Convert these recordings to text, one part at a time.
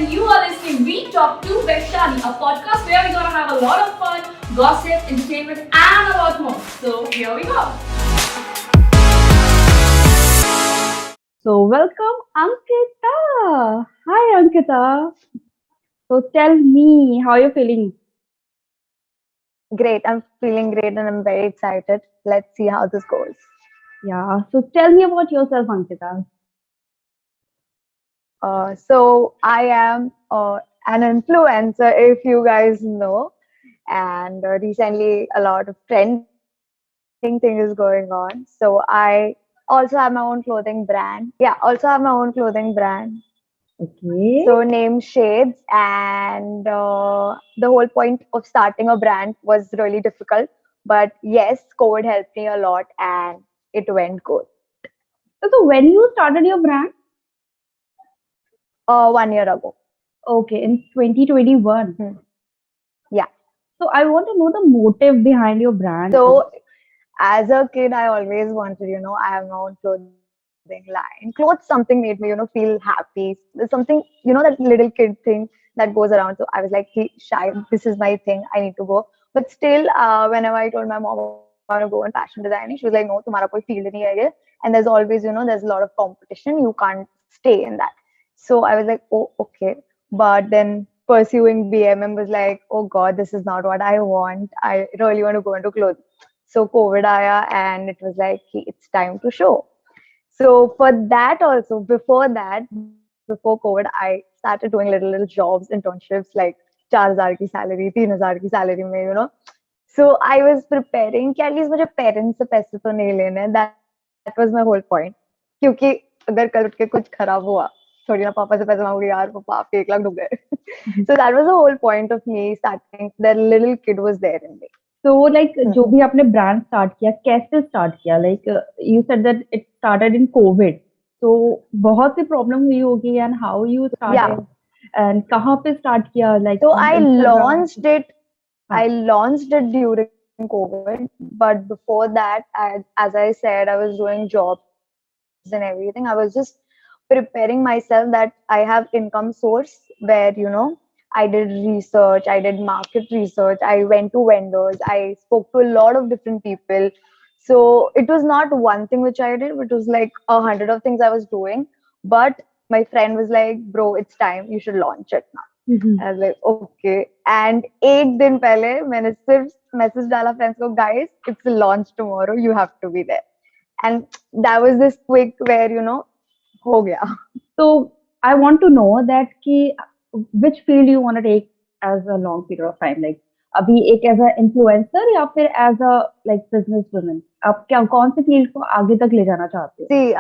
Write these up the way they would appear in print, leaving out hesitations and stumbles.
and you are listening We Talk to Vaishali, a podcast where we're gonna have a lot of fun, gossip, entertainment, and a lot more. So here we go. So, welcome, Ankita. Hi, Ankita. So, tell me how you're feeling. Great. I'm feeling great and I'm very excited. Let's see how this goes. Yeah. So, tell me about yourself, Ankita. So I am an influencer, if you guys know, and recently a lot of trending thing is going on. So I also have my own clothing brand. Yeah, also have my own clothing brand. So Okay. named Shades, and the whole point of starting a brand was really difficult. But yes, COVID helped me a lot, and it went good. So, when you started your brand? 1 year ago. Okay, in 2021. Hmm. Yeah. So, I want to know the motive behind your brand. So as a kid, I always wanted, I have my own clothing line. Clothes something made me, feel happy. There's something, that little kid thing that goes around. So I was like, hey, shy, this is my thing. I need to go. But still, whenever I told my mom I want to go in fashion designing, she was like, no, तुम्हारा कोई field नहीं है ये. And there's always, there's a lot of competition. You can't stay in that. So I was like, oh, okay. But then pursuing BMM was like, oh God, this is not what I want. I really want to go into clothing. So COVID aaya and it was like it's time to show. So for that also, before that, before COVID, I started doing little jobs, internships like 4,000 की salary, 3,000 की salary में. So I was preparing कि at least मुझे parents से पैसे तो नहीं लेने हैं. That was my whole point. क्योंकि अगर कल उठ के कुछ खराब हुआ, थोड़ी ना पापा से पैसे मांगूंगी यार पापा आपके 1 लाख डूब गए. Mhm. So that was the whole point of me starting. The little kid was there in me. So, like, जो भी आपने brand start किया, कैसे start किया? Like, you said that it started in COVID. So, बहुत सी problem हुई होगी and how you Yeah. started and कहाँ पे start किया? Like, So on I Instagram? launched it. हाँ. I launched it during COVID, but before that, as I said, I was doing jobs and everything. I was just preparing myself that I have income source where I did research, I did market research, I went to vendors, I spoke to a lot of different people. So it was not one thing which I did, it was like 100 of things I was doing. But my friend was like, bro, it's time, you should launch it now. Mhm. I was like, okay. And 8 दिन पहले मैंने सिर्फ message डाला friends को, guys, it's launch tomorrow, you have to be there. And that was this quick where, हो गया. So I want to know that कि which field you want to take as a long period of time, like अभी एक as a influencer या फिर as a like business woman, आप क्या कौन से field को आगे तक ले जाना चाहते हो? See,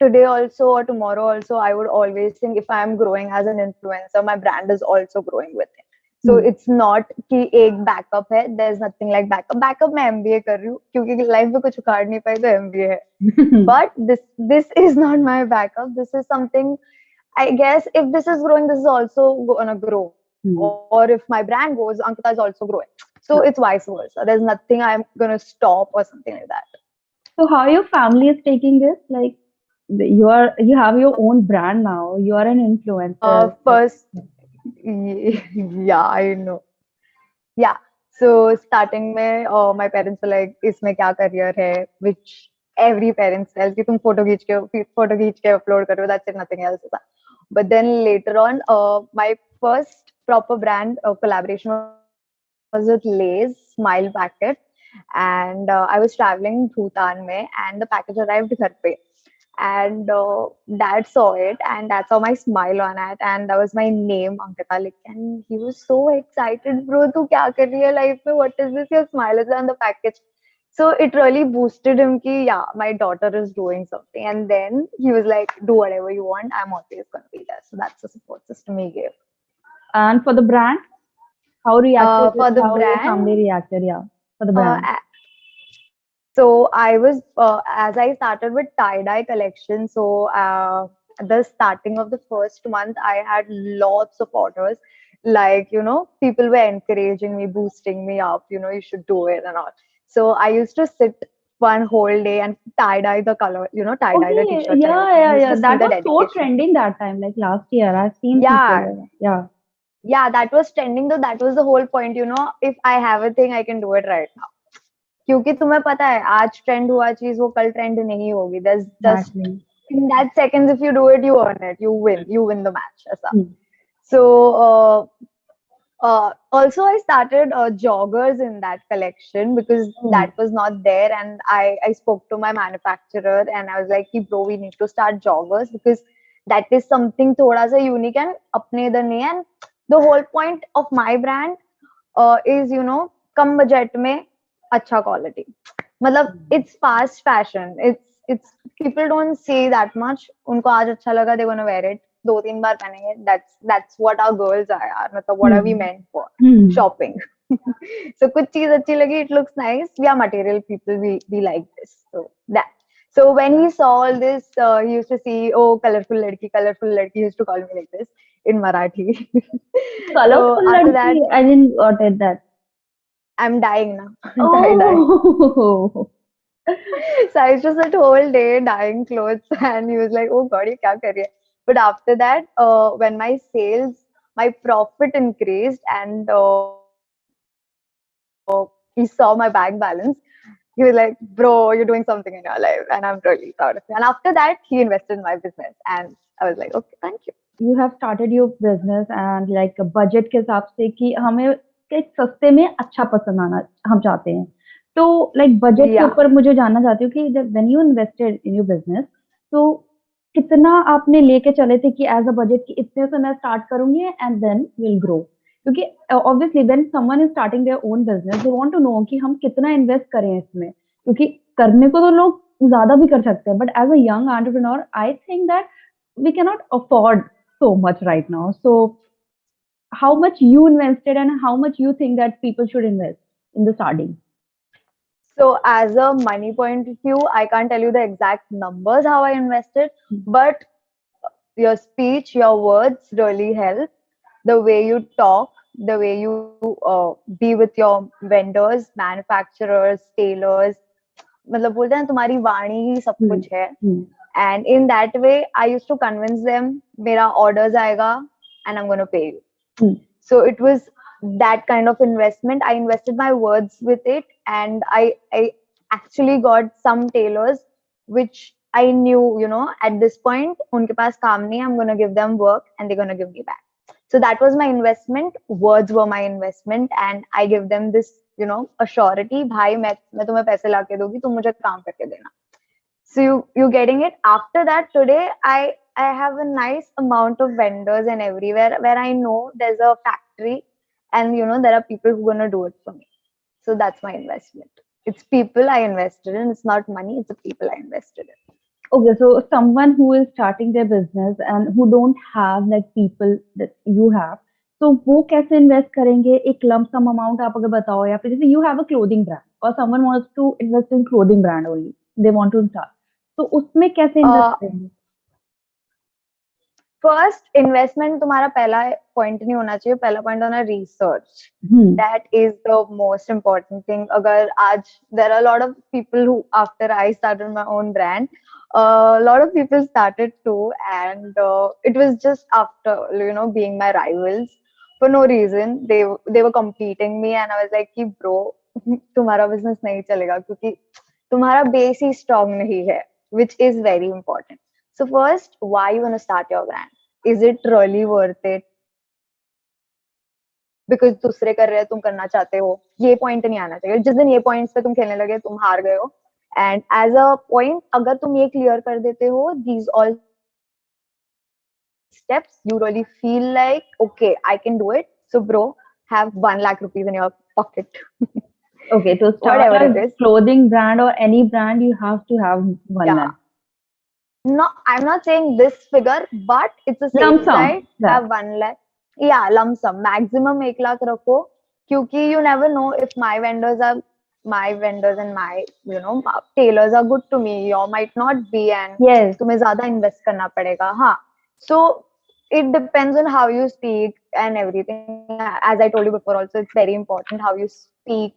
today also or tomorrow also, I would always think if I am growing as an influencer, my brand is also growing with it. So Hmm. it's not कि एक backup है. There's nothing like backup. Backup मैं MBA कर रही हूँ क्योंकि life में कुछ उखाड़ नहीं पाई तो MBA है. But this is not my backup. This is something, I guess if this is growing, this is also gonna grow. Hmm. Or if my brand goes, Ankita is also growing. So it's vice versa. There's nothing I'm gonna stop or something like that. So how your family is taking this? Like you have your own brand now. You are an influencer. First, yeah, I know. Yeah. So starting में my parents were like, इसमें क्या career है? Which every parent tells कि तुम photo खींच के upload करो. That's it, nothing else. But then later on, my first proper brand collaboration was with Lay's Smile Packet, and I was traveling Bhutan में, and the package arrived घर पे. And dad saw it, and dad saw my smile on it, and that was my name, Ankita Lik. And he was so excited, bro, tu kya kar rahi hai life mein? What is this? Your smile is on the package. So it really boosted him ki, yeah, my daughter is doing something. And then he was like, do whatever you want. I'm always going to be there. So that's the support system he gave. And for the brand, how reacted? For the How your brand, family reacted? Yeah, for the uh, brand. so I was, as I started with tie-dye collection, so the starting of the first month, I had lots of orders. Like, people were encouraging me, boosting me up, you should do it and all. So I used to sit one whole day and tie dye the color, tie dye the Okay, t-shirts and yeah, everything. I yeah, used yeah. to see That the was so dedication. trending that time, like last year. I've seen Yeah, people. Yeah, yeah, that was trending though. That was the whole point, if I have a thing, I can do it right now. क्योंकि तुम्हें पता है आज trend हुआ चीज वो कल trend नहीं होगी. There's just exactly. in that seconds if you do it, you earn it, you win the match. ऐसा. Hmm. So also I started joggers in that collection because Hmm. that was not there, and I spoke to my manufacturer and I was like, "Ki, bro, we need to start joggers because that is something thoda sa unique and apne idhar nahi hai." And the whole point of my brand is come budget में अच्छा quality. मतलब it's fast fashion. It's people don't say that much. उनको आज अच्छा लगा, they're gonna wear it. दो तीन बार पहनेंगे. That's what our girls are यार. मतलब what are we Hmm. meant for? Hmm. Shopping. So कुछ चीज अच्छी लगी, it looks nice. We are material people. We like this. So that. So when he saw all this, he used to see, oh, colorful ladki, colorful ladki. He used to call me like this in Marathi. So Colorful after ladki, that, I didn't got it that. I'm dying now. Dye. Oh. So I used to sit whole day dyeing clothes, and he was like, "Oh God, ये क्या कर रही है?" But after that, when my profit increased, and he saw my bank balance, he was like, "Bro, you're doing something in your life, and I'm really proud of you." And after that, he invested in my business, and I was like, "Okay, thank you." You have started your business and like budget के हिसाब से कि हमें एक सस्ते में अच्छा पसंद आना हम चाहते हैं. तो like budget के Yeah. ऊपर मुझे जानना चाहती हूँ कि जब when you invested in your business, तो कितना आपने लेके चले थे कि as a budget कि इतने से मैं start करूँगी and then will grow. क्योंकि obviously when someone is starting their own business, they want to know कि हम कितना invest करें इसमें. क्योंकि करने को तो लोग ज़्यादा भी कर सकते हैं, but as a young entrepreneur, I think that we cannot afford so much right now. So how much you invested and how much you think that people should invest in the starting? So as a money point of view, I can't tell you the exact numbers how I invested, but your speech, your words really help. The way you talk, the way you be with your vendors, manufacturers, tailors. मतलब बोलते हैं तुम्हारी वाणी ही सब Hmm. कुछ है. Hmm. And in that way, I used to convince them, मेरा orders आएगा and I'm going to pay you. Hmm. So it was that kind of investment. I invested my words with it, and I actually got some tailors which I knew, at this point, unke paas kaam nahi, I'm gonna give them work and they're gonna give me back. So that was my investment. Words were my investment, and I give them this, a surety. भाई मैं तुम्हें पैसे लाके दूंगी, तुम मुझे काम करके देना. So you getting it. After that, today I have a nice amount of vendors and everywhere where I know there's a factory, and there are people who are gonna do it for me. So that's my investment. It's people I invested in. It's not money. It's the people I invested in. Okay, so someone who is starting their business and who don't have like people that you have, so वो कैसे invest करेंगे? एक lump sum amount आप अगर बताओ या फिर जैसे you have a clothing brand or someone wants to invest in clothing brand only, they want to start. तो उसमें कैसे invest Uh, करेंगे? First investment तुम्हारा पहला point नहीं होना चाहिए. पहला point होना research. Hmm. That is the most important thing. अगर आज there are a lot of people who after I started my own brand, a lot of people started too, and it was just after being my rivals for no reason. They were competing me, and I was like कि bro तुम्हारा business नहीं चलेगा क्योंकि तुम्हारा base ही strong नहीं है, which is very important. So first, why you want to start your brand? Is it really worth it? Because दूसरे कर रहे हैं तुम करना चाहते हो, ये पॉइंट नहीं आना चाहिए. जिस दिन ये पॉइंट्स पे तुम खेलने लगे तुम हार गए हो. एंड एज अ पॉइंट अगर तुम ये क्लियर कर देते हो these all steps, you really feel like okay, I can do it. So bro, have 1 lakh rupees in your pocket. Okay, to start Whatever a it is. clothing brand or any brand, you have to have 1 Yeah. lakh. No, I'm not saying this figure, but it's a Lump safe sum. side. Yeah. Have 1 lakh. Yeah, lump sum. Maximum 1 lakh रखो. क्योंकि you never know if my vendors and my tailors are good to me. You might not be, and Yes. तुम्हें ज़्यादा invest करना पड़ेगा. हाँ. So it depends on how you speak and everything. As I told you before, also it's very important how you speak.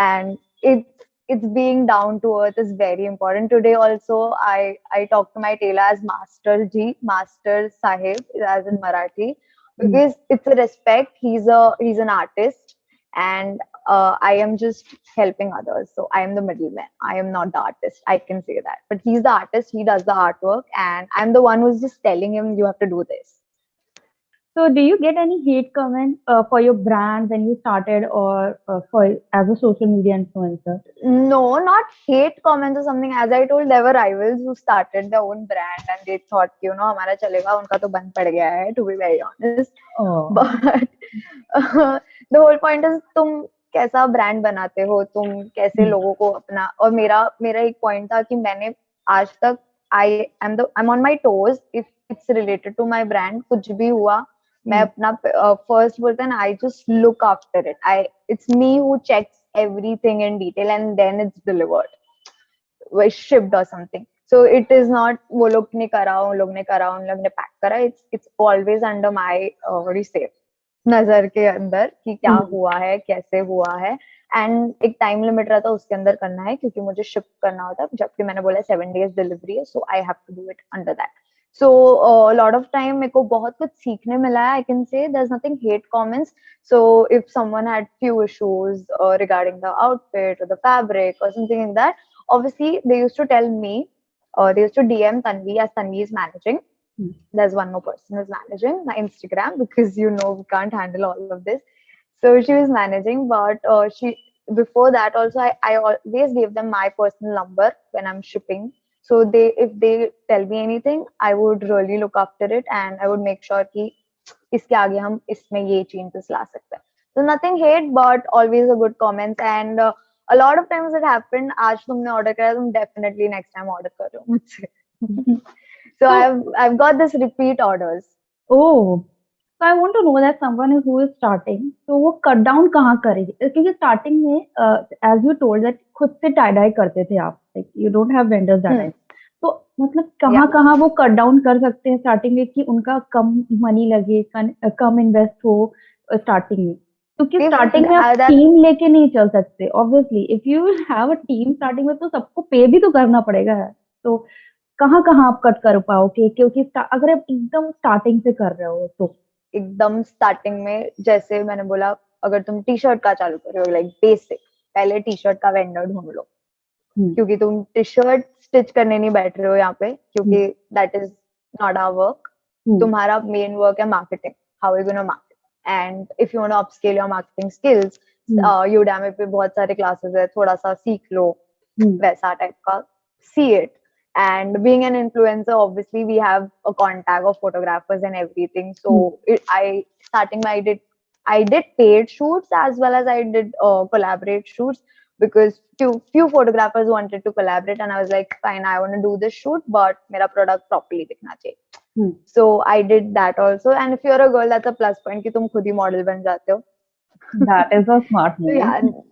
And it's it's being down to earth is very important. Today also, I talk to my tailor as Master Ji, Master Sahib, as in Marathi, Hmm. because it's a respect. He's an artist, and I am just helping others. So I am the middleman. I am not the artist. I can say that. But he's the artist. He does the artwork, and I'm the one who's just telling him you have to do this. So, do you get any hate comment for your brand when you started, or for as a social media influencer? No, not hate comments or something. As I told, there were rivals who started their own brand and they thought, हमारा चलेगा, उनका तो बंद पड़ गया है, to be very honest. Oh, But the whole point is तुम कैसा brand बनाते हो, तुम कैसे hmm. लोगों को अपना, और मेरा मेरा एक point था कि मैंने आज तक I'm on my toes if it's related to my brand. कुछ भी हुआ, मैं Hmm. अपना first बोलते हैं ना, I just look after it. It's me who checks everything in detail and then it's delivered, shipped or something. So it is not वो लोग ने करा, उन लोग ने करा, उन लोग ने पैक करा. It's always under my what do you say, नजर के अंदर कि क्या Hmm. हुआ है, कैसे हुआ है. एंड एक टाइम लिमिट रहता है, उसके अंदर करना है क्योंकि मुझे शिप करना होता है, जबकि मैंने बोला 7 days डिलीवरी है, so I have to do it under that. So lot of time मेरे को बहुत कुछ सीखने मिला है. I can say there is nothing hate comments. So if someone had few issues regarding the outfit or the fabric or something like that, obviously they used to tell me, or they used to DM Tanvi, as Tanvi is managing. Hmm. There's one more person who's managing my Instagram because we can't handle all of this. So she was managing, but she before that also I always give them my personal number when I'm shipping. So if they tell me anything, I would really look after it and I would make sure कि इसके आगे हम इसमें ये changes ला सकते हैं. So nothing hate, but always a good comments. And a lot of times it happened. आज तुमने order करा, तुम definitely next time order करो मुझसे. So So, I've got this repeat orders. oh, so I want to know that someone who is starting, तो वो cut down कहाँ करेगी? क्योंकि स्टार्टिंग में, as you told that खुद से टाई डाई करते थे आप, like you don't have vendors that time. तो मतलब Yeah. कहाँ कहाँ वो कट डाउन कर सकते हैं स्टार्टिंग में कि उनका कम मनी लगे, कम इन्वेस्ट हो स्टार्टिंग में? क्योंकि If स्टार्टिंग में आप that टीम लेके नहीं चल सकते. Obviously if you have a team starting में तो सबको पे भी तो करना पड़ेगा. तो कहाँ कहाँ आप कट कर पाओगे? क्योंकि अगर आप एकदम स्टार्टिंग से कर रहे हो तो. एकदम स्टार्टिंग में, जैसे मैंने बोला, अगर तुम टी शर्ट का चालू कर रहे हो, लाइक बेसिक, पहले टी शर्ट का वेंडर ढूंढ लो. क्योंकि तुम टी शर्ट स्टिच करने नहीं बैठ रहे हो यहाँ पे, क्योंकि that is not our work. तुम्हारा मेन वर्क है marketing. How you gonna market, and if you want to upskill your marketing skills, Udemy पे बहुत सारे क्लासेस है, थोड़ा सा सीख लो, वैसा टाइप का. See it. And being an influencer, obviously we have a contact of photographers and everything. So I did paid shoots as well as I did collaborate shoots, because few photographers wanted to collaborate and I was like, fine, I want to do this shoot, but mera product properly दिखना चाहिए. So I did that also. And if you're a girl, that's a plus point कि तुम खुद ही model बन जाते हो. That is a smart So move.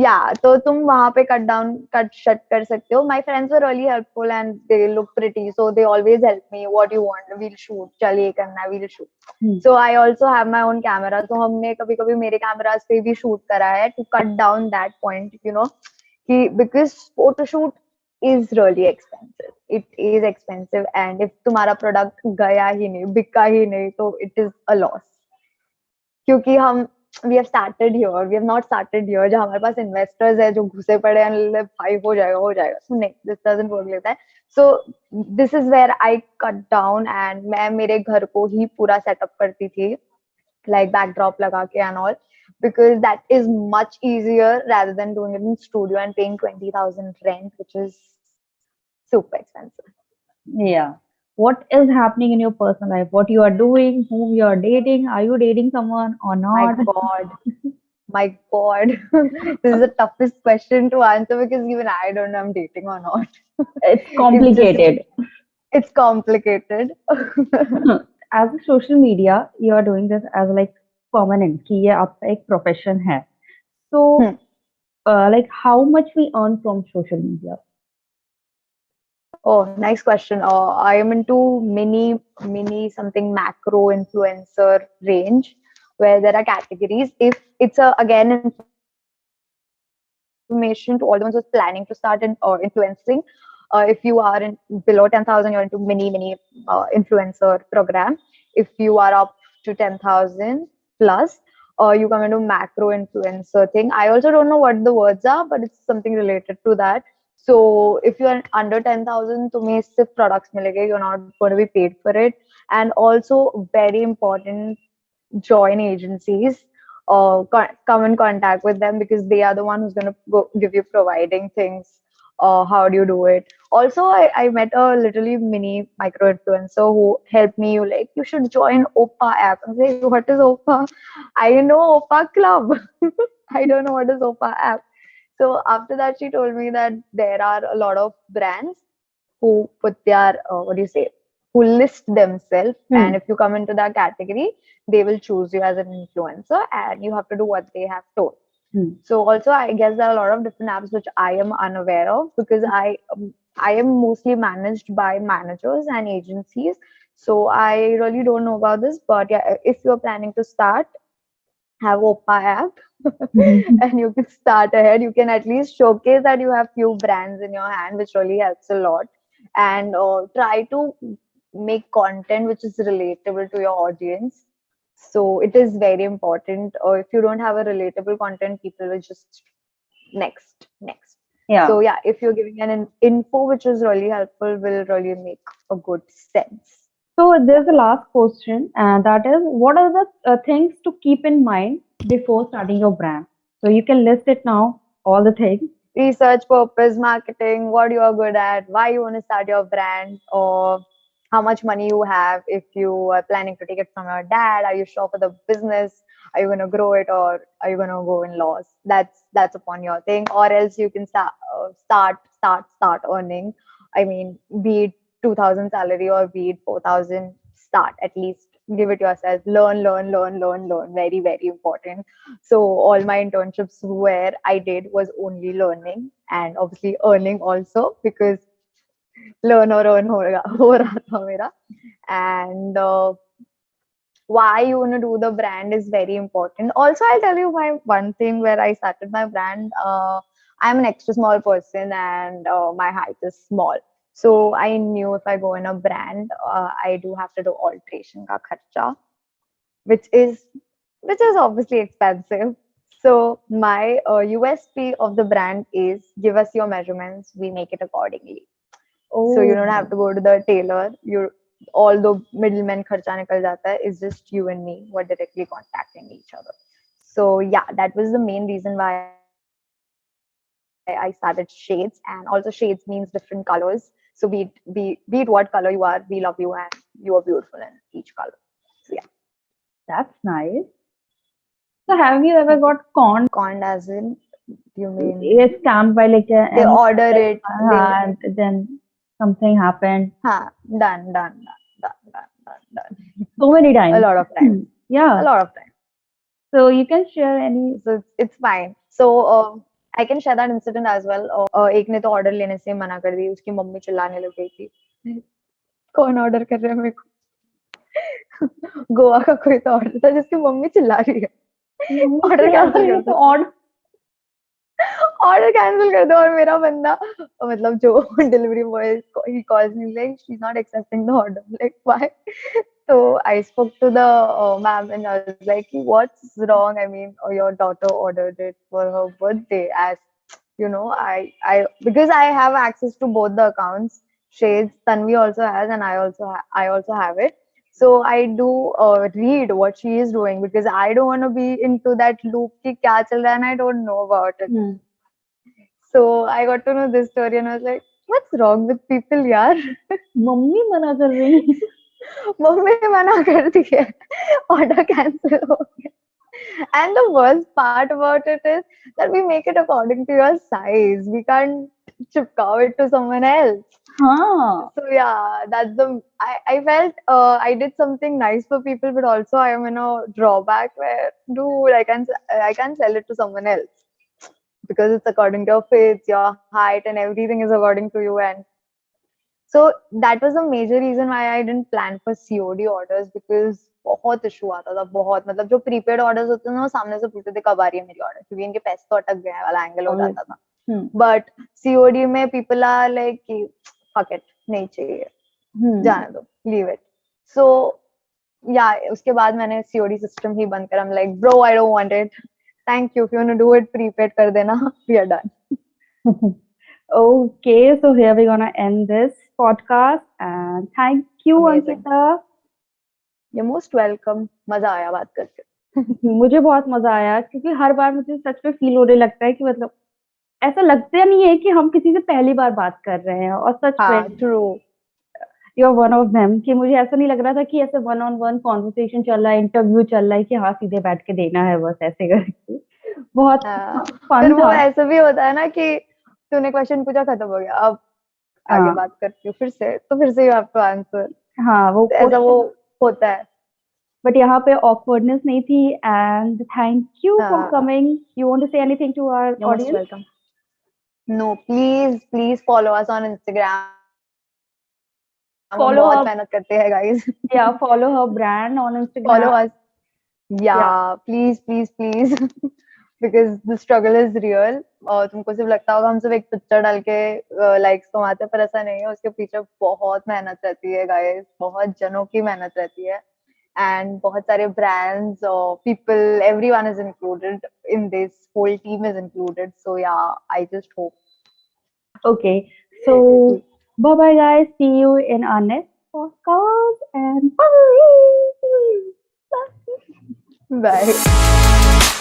yeah, तो तुम वहाँ पे कट शट कर सकते हो. My friends were really helpful and they look pretty, so they always help me. What you want, we'll shoot. चल ये करना है, we'll shoot. So I also have my own camera. तो हमने कभी-कभी मेरे कैमरास पे भी शूट करा है to cut down that point, कि because photo shoot is really expensive. It is expensive, and if तुम्हारा product गया ही नहीं, बिका ही नहीं, तो it is a loss. क्योंकि हम we have started here, we have not started here, जहाँ हमारे पास investors है जो घुसे पड़े हैं, भाई हो जाएगा. So नहीं, this doesn't work like that. So this is where I cut down, and मैं मेरे घर को ही पूरा setup करती थी, like backdrop लगा के and all, because that is much easier rather than doing it in studio and paying 20,000 rent, which is super expensive. Yeah. What is happening in your personal life? What you are doing? Whom you are dating? Are you dating someone or My not? God. My God. This is the toughest question to answer because even I don't know I'm dating or not. It's complicated. It's complicated. As a social media, you are doing this as like permanent कि ये आपका एक profession है. So, like how much we earn from social media? Oh, nice question. I am into mini something macro influencer range where there are categories. If it's again influencer, information to all the ones who's planning to start in influencing. If you are in below 10,000, you're into mini influencer program. If you are up to 10,000 plus, you come into macro influencer thing. I also don't know what the words are, but it's something related to that. So if you are under 10,000, to me, सिर्फ products मिलेंगे. You're not going to be paid for it. And also very important, join agencies or come in contact with them because they are the one who's going to go give you providing things. How do you do it? Also, I met a literally mini micro influencer who helped me. Like, you should join OPA app. I'm like, what is OPA? I know OPA Club. I don't know what is OPA app. So after that, she told me that there are a lot of brands who put their what do you say, who list themselves, Hmm. and if you come into that category, they will choose you as an influencer, and you have to do what they have told. Hmm. So also, I guess there are a lot of different apps which I am unaware of because I am mostly managed by managers and agencies. So I really don't know about this. But yeah, if you're planning to start, have OPA app and you can start ahead. You can at least showcase that you have few brands in your hand, which really helps a lot. And try to make content which is relatable to your audience. So it is very important. Or if you don't have a relatable content, people will just next. Yeah. So yeah, if you're giving an info which is really helpful, will really make a good sense. So Yeah. there's the last question, and that is, what are the things to keep in mind before starting your brand? So you can list it now, all the things. Research purpose, marketing, what you are good at, why you want to start your brand, or how much money you have if you are planning to take it from your dad. Are you sure for the business? Are you going to grow it or are you going to go in loss? That's upon your thing. Or else you can start earning. I mean, be it 2,000 salary or be it 4,000, start at least. Give it yourself. Learn. Very, very important. So all my internships where I did was only learning and obviously earning also because learn or earn हो रहा था मेरा. And why you want to do the brand is very important. Also, I'll tell you my one thing where I started my brand. I'm an extra small person and my height is small. So I knew if I go in a brand, I do have to do alteration ka kharcha, which is which is obviously expensive. So my USP of the brand is give us your measurements, we make it accordingly. So you don't have Oh, to go to the tailor. You all the middlemen kharcha nikal jata hai. It's just you and me who are directly contacting each other. So yeah, that was the main reason why I started Shades, and also Shades means different colors. So be it what color you are, we love you and you are beautiful in each color. So yeah. that's nice. So have you ever got conned? Conned as in, you mean It's scammed by like they any order it, they and then something happened done. so many A times. lot of times. A Yeah. lot of times. So you can share any. So it's fine. So I can share that incident as well. एक ने तो order लेने से मना कर दी, उसकी mummy चिल्लाने लग गई थी, कौन ऑर्डर कर रहा है मेरे को. गोवा का कोई तो ऑर्डर था जिसकी मम्मी चिल्ला रही है, मम्मी ऑर्डर चिल्ला कैंसिल रही है कर तो दो, और ऑर्डर कैंसिल कर दो. और मेरा बंदा, मतलब जो delivery boy, he calls me like she is not accepting the order, like why. So I spoke to the ma'am and I was like, "What's wrong? I mean, your daughter ordered it for her birthday. As you know, I because I have access to both the accounts. Shades Tanvi also has, and I also have it. So I do read what she is doing because I don't want to be into that loop ki kya chal raha hai and I don't know about it. Hmm. So I got to know this story and I was like, what's wrong with people, yaar? Mummy मना कर रही है. Mummy मना कर दी है, order cancel हो गया. And the worst part about it is that we make it according to your size. We can't chipkaw it to someone else. हाँ. So yeah, that's the. I felt I did something nice for people, but also I am in a drawback where, dude, I can sell it to someone else because it's according to your face, your height, and everything is according to you. And so that was a major reason why I didn't plan for COD orders because बहुत issue आता था, बहुत, मतलब जो prepaid orders होते थे ना, वो सामने से पूछते थे कब आ रही है मेरी ऑर्डर, क्योंकि इनके पैसे तो अटक गए हैं वाला एंगल हो जाता था. बट सीओडी में पीपल आर लाइक कि फक इट, नहीं चाहिए, जाने दो, लीव इट. सो या उसके बाद मैंने सीओडी सिस्टम ही बंद करा. I'm like bro, I don't want it, thank you, if you want to do it prepaid कर देना, we are done. Okay, so here we're gonna end this podcast and thank you, Amazing. Ankita. You're most welcome. मजा आया बात करके. मुझे बहुत मजा आया क्योंकि हर बार मुझे सच में फील होने लगता है कि मतलब ऐसा लगता नहीं है कि हम किसी से पहली बार बात कर रहे हैं, और सच में हाँ, true. You are one of them कि मुझे ऐसा नहीं लग रहा था कि ऐसे वन ऑन वन कॉन्वर्सेशन चल रहा है, इंटरव्यू चल रहा है कि हाँ सीधे बैठ के देना है बस ऐसे करके. बहुत फिर फन वो था. ऐसा भी होता है ना कि तूने क्वेश्चन पूछा, खत्म हो गया, अब आगे हाँ बात करती हूँ फिर से, तो फिर से यू हैव टू आंसर. हाँ वो ऐसा वो क्वेश्चन, होता है. बट यहाँ पे awkwardness नहीं थी. एंड थैंक यू फॉर हाँ, coming. You want to say anything to our you're most audience? welcome. No, please follow us on Instagram. हम Follow बहुत her, मेहनत करते हैं guys. yeah, follow her brand on Follow Instagram. us. Yeah, please. Because the struggle is real. और तुमको सिर्फ लगता होगा हम सिर्फ एक पिक्चर डाल के लाइक्स कमाते हैं, पर ऐसा नहीं है. उसके पीछे बहुत मेहनत रहती है गाइस, बहुत जनों की मेहनत रहती है. एंड बहुत सारे ब्रांड्स और people, everyone is included in this, whole team is included. So yeah, I just hope. Okay, so bye bye guys. See you in our next podcast and bye. Bye.